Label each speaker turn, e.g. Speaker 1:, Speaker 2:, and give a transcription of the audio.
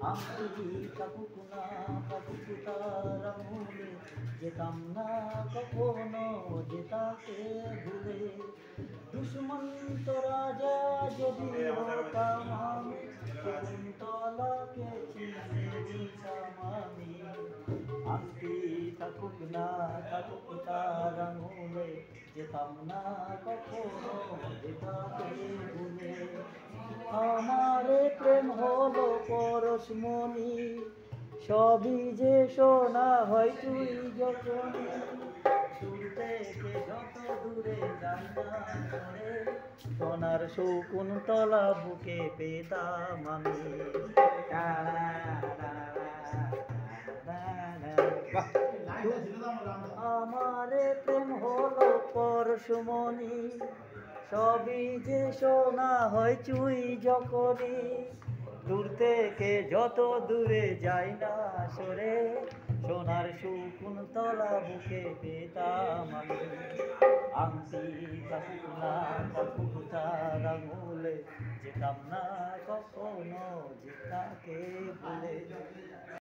Speaker 1: আমি থাকুক না থাকুক তার মূলে, যেতাম না কখনো যেতাকে ভুলে। দুষ্মন্ত রাজা যদি হতাম আমি, শকুন্তলাকে চিনে নিতাম আমি। আংটি থাকুক না থাকুক তার আঙুলে, যেতাম না কখনো যেতাকে ভুলে। আমারে প্রেম হলো পরশমণি, সবই যে শোনা হয় তুই যখনই। দূর থেকে যত দূরে যাই না করে, সোনার শকুন্তলা বুকে পেতাম আমি। আমারে প্রেম হলো পরশমণি, সবই যে শোনা হয় চুই যখনই। দূর থেকে যত দূরে যাই না সরে, সোনার শকুন্তলা বুকে পেতাম আমি। আংটি থাকুক না থাকুক তার আঙুলে, যেতাম না কখনো যেতাকে ভুলে।